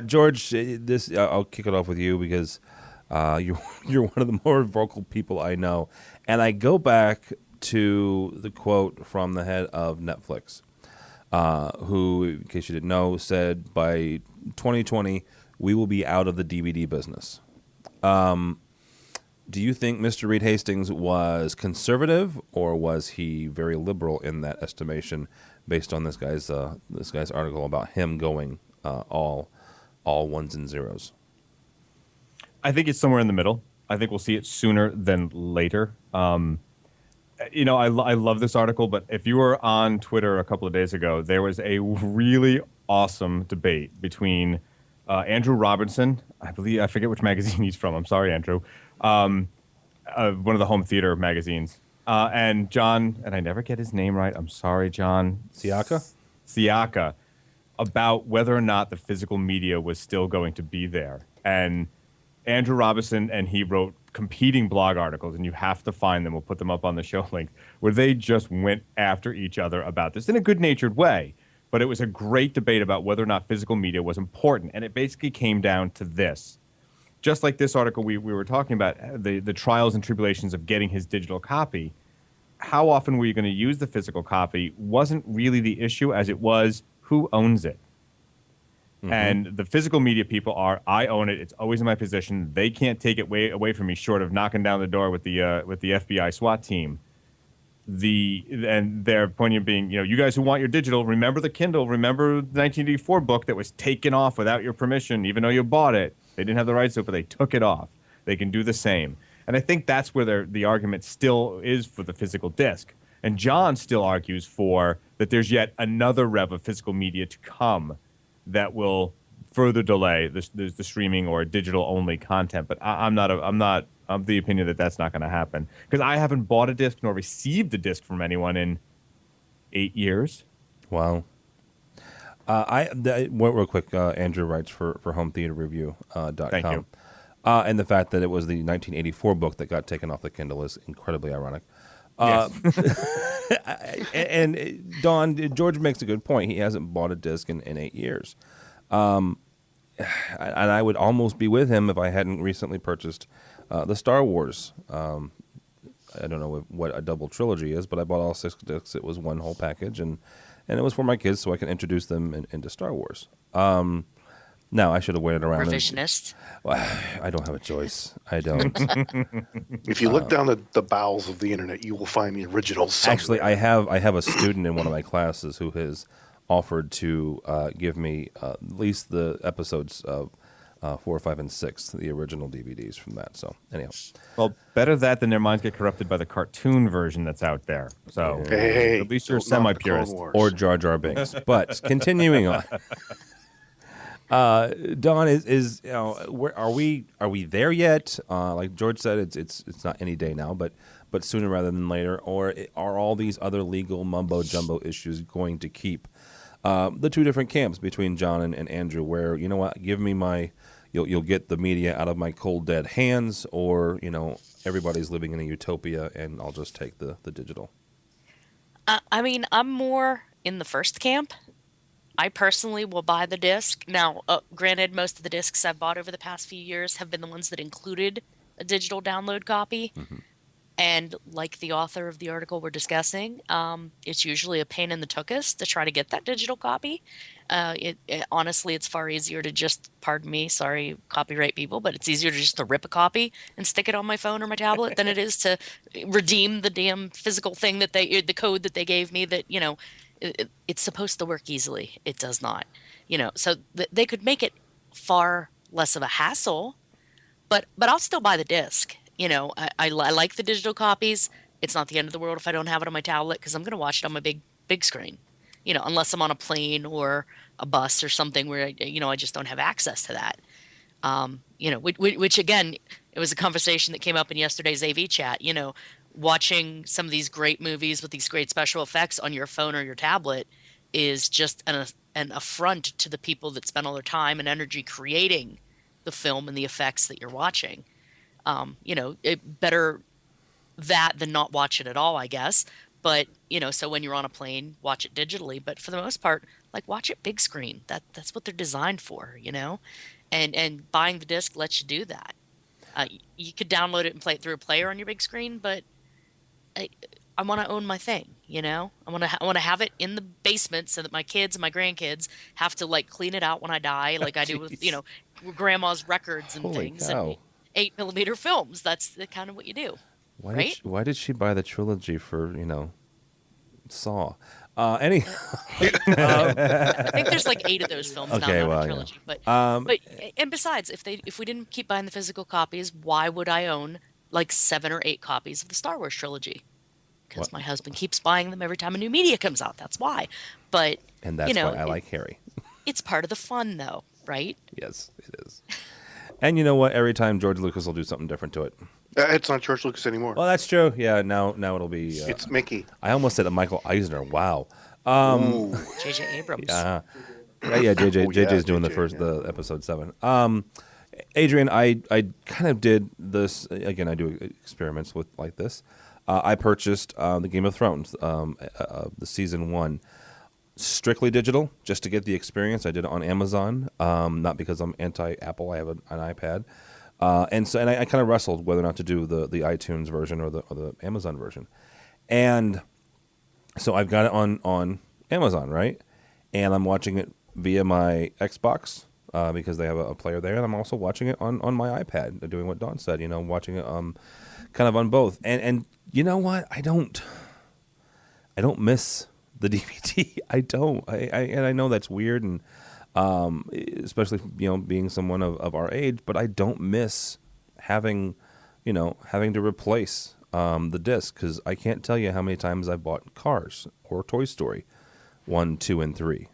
Speaker 4: George, this I'll kick it off with you because you're one of the more vocal people I know, and I go back to the quote from the head of Netflix, who, in case you didn't know, said by 2020 we will be out of the DVD business. Do you think Mr. Reed Hastings was conservative, or was he very liberal in that estimation, based on this guy's article about him going all ones and zeros?
Speaker 7: I think it's somewhere in the middle. I think we'll see it sooner than later. I love this article, but if you were on Twitter a couple of days ago, there was a really awesome debate between Andrew Robinson, I forget which magazine he's from. I'm sorry, Andrew. One of the home theater magazines. And John, and I never get his name right. I'm sorry, John. Siaka, about whether or not the physical media was still going to be there. And Andrew Robinson and he wrote competing blog articles, and you have to find them. We'll put them up on the show link, where they just went after each other about this in a good-natured way. But it was a great debate about whether or not physical media was important. And it basically came down to this. Just like this article we were talking about, the trials and tribulations of getting his digital copy, how often were you going to use the physical copy wasn't really the issue as it was who owns it. Mm-hmm. And the physical media people are, I own it. It's always in my possession. They can't take it away from me, short of knocking down the door with the FBI SWAT team. And their point being, you guys who want your digital, remember the Kindle, remember the 1984 book that was taken off without your permission, even though you bought it. They didn't have the rights to it, but they took it off. They can do the same. And I think that's where the argument still is for the physical disc. And John still argues for that there's yet another rev of physical media to come that will further delay the streaming or digital-only content. But I'm of the opinion that that's not going to happen, because I haven't bought a disc nor received a disc from anyone in 8 years.
Speaker 4: Wow. Real quick, Andrew writes for HomeTheaterReview.com.
Speaker 7: Thank you.
Speaker 4: And the fact that it was the 1984 book that got taken off the Kindle is incredibly ironic.
Speaker 7: Yes.
Speaker 4: And Don, George makes a good point. He hasn't bought a disc in 8 years. And I would almost be with him if I hadn't recently purchased the Star Wars. I don't know what a double trilogy is, but I bought all 6 discs. It was one whole package, and it was for my kids so I can introduce them into Star Wars. Now, I should have waited around.
Speaker 6: Revisionist.
Speaker 4: I don't have a choice. I don't.
Speaker 8: If you look down the bowels of the internet, you will find the originals somewhere.
Speaker 4: Actually, I have a student in one of my classes who has offered to give me at least the episodes of 4, 5, and 6, the original DVDs from that. So, anyhow.
Speaker 7: Well, better that than their minds get corrupted by the cartoon version that's out there. So,
Speaker 8: hey,
Speaker 7: at least you're semi-purist.
Speaker 4: Or Jar Jar Binks. But continuing on. Don, is where are we there yet? Like George said, it's not any day now, but sooner rather than later. Or are all these other legal mumbo jumbo issues going to keep the two different camps between John and Andrew? Where give me you'll get the media out of my cold dead hands, or everybody's living in a utopia and I'll just take the digital.
Speaker 6: I'm more in the first camp. I personally will buy the disc. Now, granted, most of the discs I've bought over the past few years have been the ones that included a digital download copy. Mm-hmm. And like the author of the article we're discussing, it's usually a pain in the tuchus to try to get that digital copy. Honestly, it's far easier to just, pardon me, sorry, copyright people, but it's easier to just to rip a copy and stick it on my phone or my tablet than it is to redeem the damn physical thing the code that they gave me that, it's supposed to work easily. It does not, so they could make it far less of a hassle, but I'll still buy the disc. I like the digital copies. It's not the end of the world if I don't have it on my tablet, because I'm going to watch it on my big screen, unless I'm on a plane or a bus or something where, I just don't have access to that. Which again, it was a conversation that came up in yesterday's AV chat, watching some of these great movies with these great special effects on your phone or your tablet is just an affront to the people that spend all their time and energy creating the film and the effects that you're watching. Better that than not watch it at all, I guess. But, so when you're on a plane, watch it digitally. But for the most part, like watch it big screen. That's what they're designed for, And buying the disc lets you do that. You could download it and play it through a player on your big screen, but I want to own my thing, I want to have it in the basement so that my kids and my grandkids have to like clean it out when I die, like I do with grandma's records and
Speaker 4: Holy
Speaker 6: things
Speaker 4: cow.
Speaker 6: and 8mm films. That's the kind of what you do. Right?
Speaker 4: Why did she buy the trilogy for Saw?
Speaker 6: I think there's like 8 of those films now, not a trilogy.
Speaker 4: Yeah.
Speaker 6: But and besides, if we didn't keep buying the physical copies, why would I own like 7 or 8 copies of the Star Wars trilogy? Because my husband keeps buying them every time a new media comes out. That's why. But
Speaker 4: and that's why I like Harry.
Speaker 6: It's part of the fun, though, right?
Speaker 4: Yes, it is. And you know what? Every time George Lucas will do something different to it.
Speaker 8: It's not George Lucas anymore.
Speaker 4: Well, that's true. Yeah, now it'll be.
Speaker 8: It's Mickey.
Speaker 4: I almost said Michael Eisner. Wow.
Speaker 6: J.J. Abrams.
Speaker 4: Yeah. JJ's doing the episode 7. Adrian, I kind of did this again. I do experiments with like this. I purchased the Game of Thrones, the season 1, strictly digital, just to get the experience. I did it on Amazon, not because I'm anti-Apple. I have an iPad, and I kind of wrestled whether or not to do the iTunes version or the Amazon version, and so I've got it on Amazon, right? And I'm watching it via my Xbox because they have a player there, and I'm also watching it on my iPad, doing what Dawn said, watching it kind of on both. And you know what? I don't miss the DVD. I don't. And I know that's weird, and especially being someone of our age, but I don't miss having to replace the disc, because I can't tell you how many times I bought Cars or Toy Story 1, 2, and 3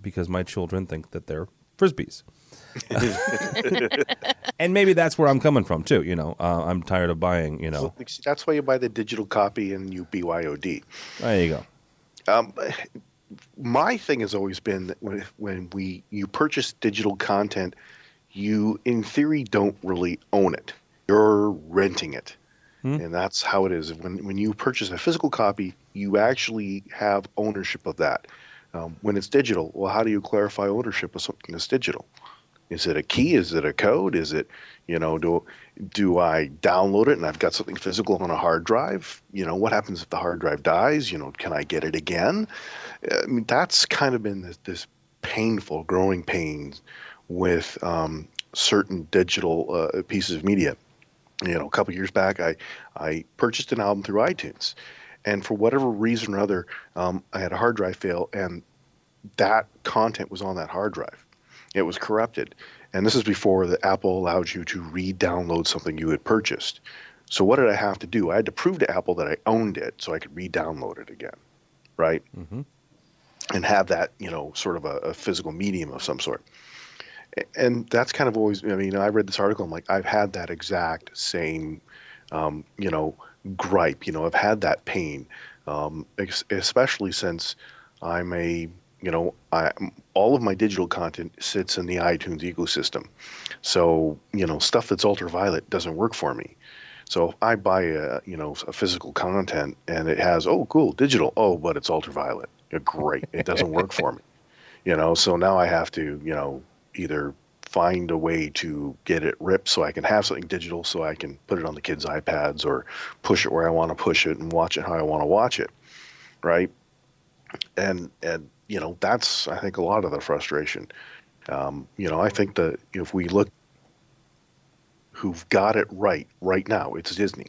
Speaker 4: because my children think that they're Frisbees. And maybe that's where I'm coming from too. I'm tired of buying.
Speaker 8: Well, that's why you buy the digital copy and you BYOD.
Speaker 4: There you go.
Speaker 8: My thing has always been that when you purchase digital content, you in theory don't really own it. You're renting it. And that's how it is. When you purchase a physical copy, you actually have ownership of that. When it's digital, well, how do you clarify ownership of something that's digital? Is it a key? Is it a code? Is it, do I download it and I've got something physical on a hard drive? What happens if the hard drive dies? Can I get it again? I mean, that's kind of been this painful growing pains with certain digital pieces of media. A couple years back, I purchased an album through iTunes, and for whatever reason or other, I had a hard drive fail, and that content was on that hard drive. It was corrupted, and this is before the Apple allowed you to re-download something you had purchased. So what did I have to do? I had to prove to Apple that I owned it so I could re-download it again, right? Mm-hmm. And have that, sort of a physical medium of some sort. And that's kind of always, I read this article, I'm like, I've had that exact same, gripe, I've had that pain, especially since I'm all of my digital content sits in the iTunes ecosystem. So, stuff that's ultraviolet doesn't work for me. So if I buy a physical content and it has, oh, cool, digital, oh, but it's ultraviolet. Great. It doesn't work for me. So now I have to, either find a way to get it ripped so I can have something digital so I can put it on the kids' iPads or push it where I want to push it and watch it how I want to watch it, right? And that's, I think, a lot of the frustration. I think that if we look who've got it right now, it's Disney.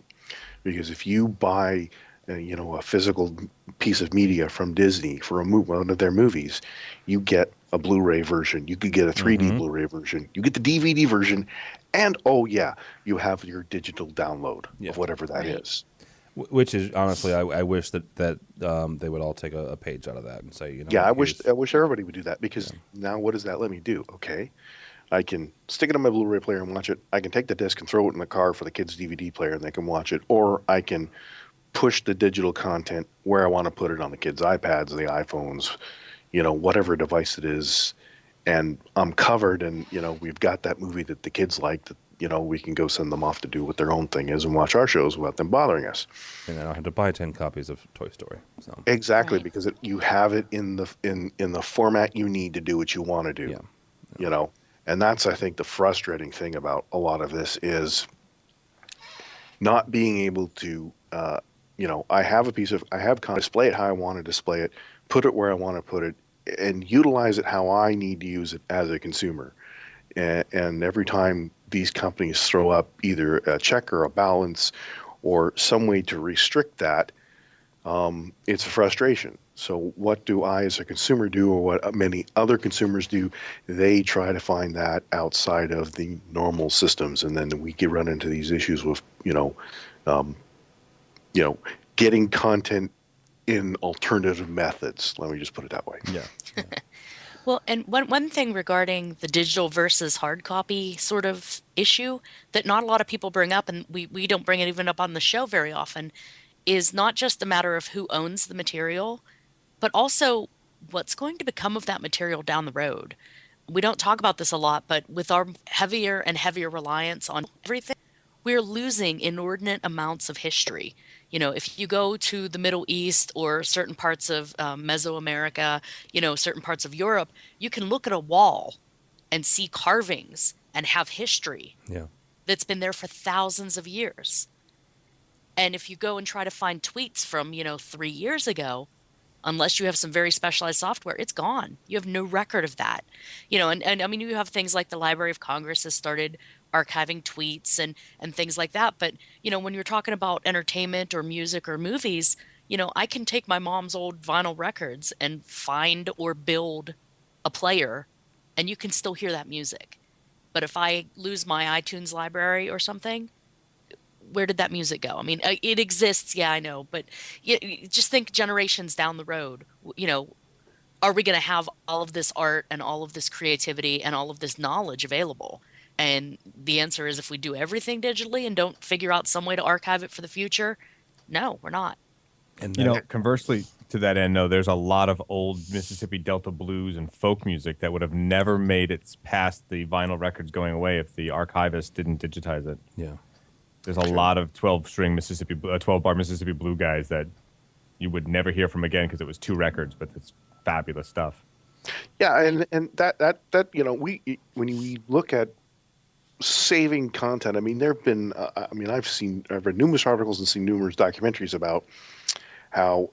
Speaker 8: Because if you buy a physical piece of media from Disney for one of their movies, you get a Blu-ray version. You could get a 3D Blu-ray version. You get the DVD version, and you have your digital download of whatever that is.
Speaker 4: Which is honestly, I wish that they would all take a page out of that and say,
Speaker 8: I wish everybody would do that, because now what does that let me do? Okay, I can stick it on my Blu-ray player and watch it. I can take the disc and throw it in the car for the kids' DVD player and they can watch it, or I can push the digital content where I want to put it on the kids' iPads, the iPhones, whatever device it is, and I'm covered. And we've got that movie that the kids like, we can go send them off to do what their own thing is and watch our shows without them bothering us.
Speaker 4: And I don't have to buy 10 copies of Toy Story. So.
Speaker 8: Exactly,
Speaker 6: Right.
Speaker 8: because you have it in the format you need to do what you want to do.
Speaker 4: Yeah.
Speaker 8: And that's, I think, the frustrating thing about a lot of this is not being able to, I have display it how I want to display it, put it where I want to put it, and utilize it how I need to use it as a consumer. And every time these companies throw up either a check or a balance or some way to restrict that, it's a frustration. So what do I as a consumer do, or what many other consumers do? They try to find that outside of the normal systems, and then we can run into these issues with getting content in alternative methods. Let me just put it that way.
Speaker 4: Yeah.
Speaker 6: Well, and one thing regarding the digital versus hard copy sort of issue that not a lot of people bring up, and we don't bring it even up on the show very often, is not just a matter of who owns the material, but also what's going to become of that material down the road. We don't talk about this a lot, but with our heavier and heavier reliance on everything, we're losing inordinate amounts of history. If you go to the Middle East or certain parts of Mesoamerica, certain parts of Europe, you can look at a wall and see carvings and have history that's been there for thousands of years. And if you go and try to find tweets from, 3 years ago, unless you have some very specialized software, it's gone. You have no record of that. And I mean, you have things like the Library of Congress has started archiving tweets and things like that. But, when you're talking about entertainment or music or movies, I can take my mom's old vinyl records and find or build a player, and you can still hear that music. But if I lose my iTunes library or something, where did that music go? I mean, it exists, yeah, I know, but just think generations down the road, are we going to have all of this art and all of this creativity and all of this knowledge available? And the answer is, if we do everything digitally and don't figure out some way to archive it for the future, no, we're not.
Speaker 4: And
Speaker 7: conversely to that end, though, there's a lot of old Mississippi Delta blues and folk music that would have never made it past the vinyl records going away if the archivist didn't digitize it.
Speaker 4: Yeah.
Speaker 7: There's a lot of 12-string Mississippi, 12-bar Mississippi blue guys that you would never hear from again because it was 2 records, but it's fabulous stuff.
Speaker 8: Yeah, and that when we look at saving content, I mean, there have been, I've read numerous articles and seen numerous documentaries about how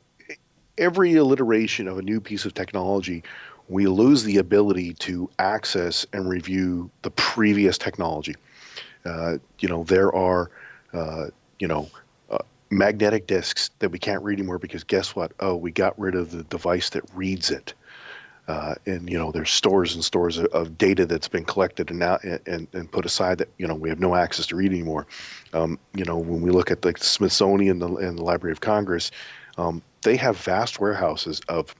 Speaker 8: every alliteration of a new piece of technology, we lose the ability to access and review the previous technology. There are, magnetic discs that we can't read anymore because guess what? Oh, we got rid of the device that reads it. And there's stores and stores of data that's been collected and now and put aside that we have no access to read anymore. When we look at the Smithsonian and the Library of Congress, they have vast warehouses of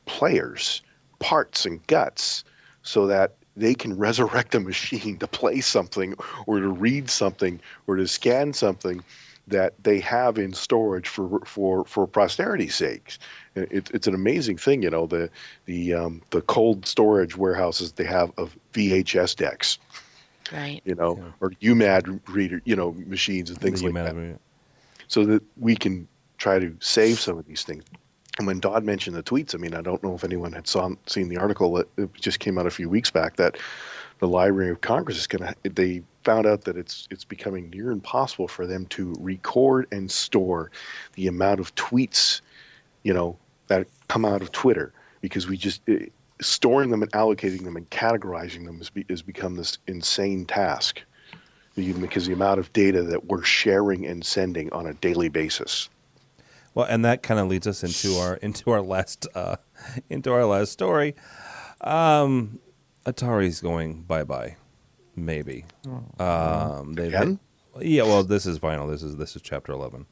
Speaker 8: players, parts, and guts, so that they can resurrect a machine to play something or to read something or to scan something that they have in storage for posterity's sake. It's an amazing thing, the cold storage warehouses they have of VHS decks,
Speaker 6: Right?
Speaker 8: Or UMAD reader, machines and things like that, so that we can try to save some of these things. And when Dodd mentioned the tweets, I mean, I don't know if anyone had seen the article that just came out a few weeks back that the Library of Congress they found out that it's becoming near impossible for them to record and store the amount of tweets, that come out of Twitter, because we just storing them and allocating them and categorizing them has become this insane task, because the amount of data that we're sharing and sending on a daily basis.
Speaker 4: Well, and that kind of leads us into our last story. Atari's going bye-bye, maybe.
Speaker 8: Again?
Speaker 4: Yeah. Well, this is final. This is chapter 11.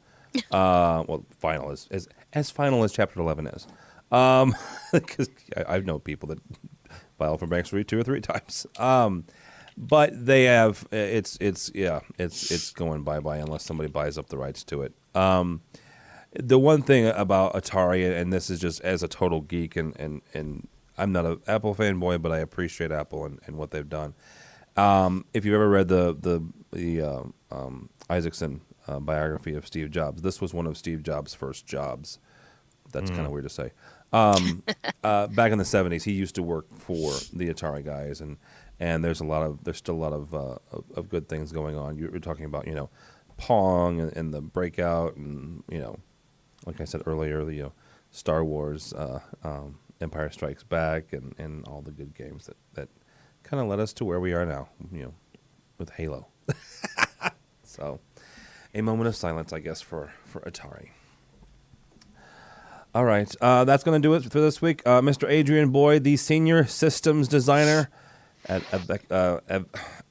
Speaker 4: Well, final is as final as chapter 11 is. Because I know people that file for bankruptcy 2 or 3 times. But they have it's going bye-bye unless somebody buys up the rights to it. The one thing about Atari, and this is just as a total geek, and I'm not an Apple fanboy, but I appreciate Apple and what they've done. If you've ever read the Isaacson biography of Steve Jobs, this was one of Steve Jobs' first jobs. That's kind of weird to say. Back in the 70s, he used to work for the Atari guys, and there's still a lot of good things going on. You're talking about Pong and the Breakout, and like I said earlier, the Star Wars, Empire Strikes Back, and all the good games that kind of led us to where we are now, with Halo. So, a moment of silence, I guess, for Atari. All right, that's going to do it for this week. Mr. Adrian Boyd, the Senior Systems Designer at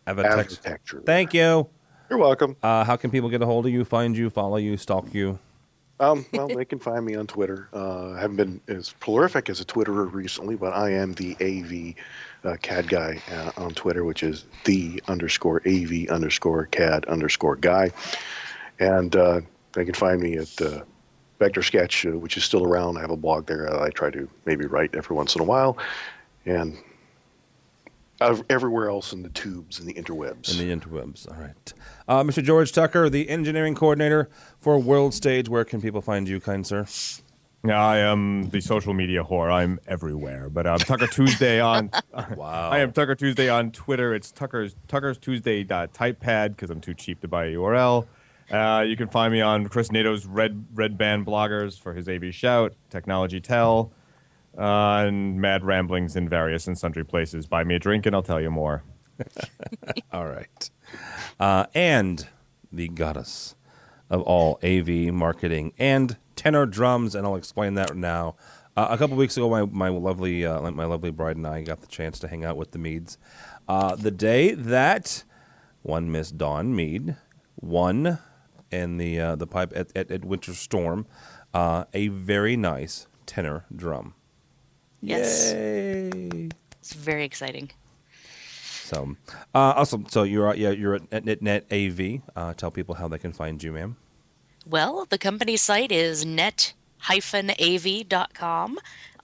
Speaker 8: Avitecture.
Speaker 4: Thank you.
Speaker 8: You're welcome.
Speaker 4: How can people get a hold of you, find you, follow you, stalk you?
Speaker 8: Well, they can find me on Twitter. I haven't been as prolific as a Twitterer recently, but I am the AV CAD guy on Twitter, which is _AV_CAD_guy. And they can find me at Vector Sketch, which is still around. I have a blog there. I try to maybe write every once in a while. And everywhere else in the tubes and the interwebs.
Speaker 4: All right. Mr. George Tucker, the engineering coordinator for World Stage. Where can people find you, kind sir?
Speaker 7: I am the social media whore. I'm everywhere. But Tucker Tuesday on...
Speaker 4: Wow.
Speaker 7: I am Tucker Tuesday on Twitter. It's Tucker's Tuesday.typepad because I'm too cheap to buy a URL. You can find me on Chris Nato's Red Band bloggers for his AV Shout, Technology Tell, and mad ramblings in various and sundry places. Buy me a drink and I'll tell you more.
Speaker 4: All right. And the goddess of all AV marketing and tenor drums, and I'll explain that now. A couple weeks ago, my lovely bride and I got the chance to hang out with the Meades. The day that one Miss Dawn Meade won in the pipe at Winter Storm, a very nice tenor drum.
Speaker 6: Yes.
Speaker 4: Yay!
Speaker 6: It's very exciting.
Speaker 4: So, awesome. So you're at Net AV. Tell people how they can find you, ma'am.
Speaker 6: Well, the company site is net-av.com.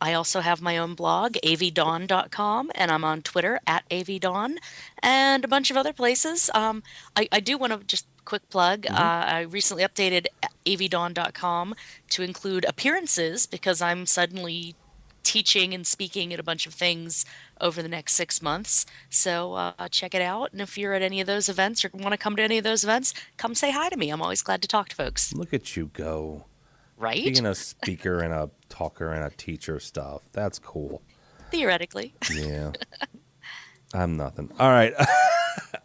Speaker 6: I also have my own blog, avdawn.com, and I'm on Twitter at avdawn, and a bunch of other places. I do want to just quick plug. I recently updated avdawn.com to include appearances because I'm suddenly teaching and speaking at a bunch of things over the next 6 months. So check it out. And if you're at any of those events or want to come to any of those events, come say hi to me. I'm always glad to talk to folks.
Speaker 4: Look at you go.
Speaker 6: Right?
Speaker 4: Being a speaker and a talker and a teacher stuff. That's cool.
Speaker 6: Theoretically.
Speaker 4: Yeah. I'm nothing. All right.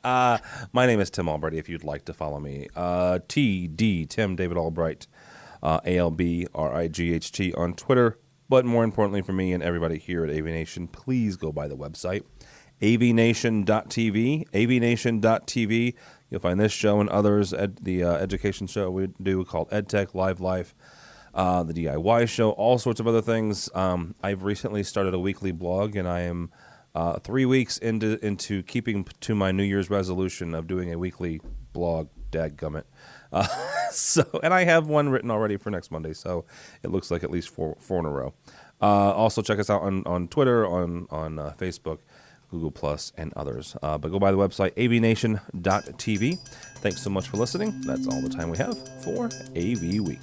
Speaker 4: My name is Tim Albright, if you'd like to follow me. TD, Tim David Albright, ALBRIGHT on Twitter. But more importantly for me and everybody here at AVNation, please go by the website, avnation.tv, avnation.tv. You'll find this show and others at the education show we do called EdTech, Live Life, the DIY show, all sorts of other things. I've recently started a weekly blog, and I am 3 weeks into keeping to my New Year's resolution of doing a weekly blog, dadgummit. And I have one written already for next Monday, so it looks like at least four in a row. Also, check us out on Twitter, on Facebook, Google Plus, and others. But go by the website, avnation.tv. Thanks so much for listening. That's all the time we have for AV Week.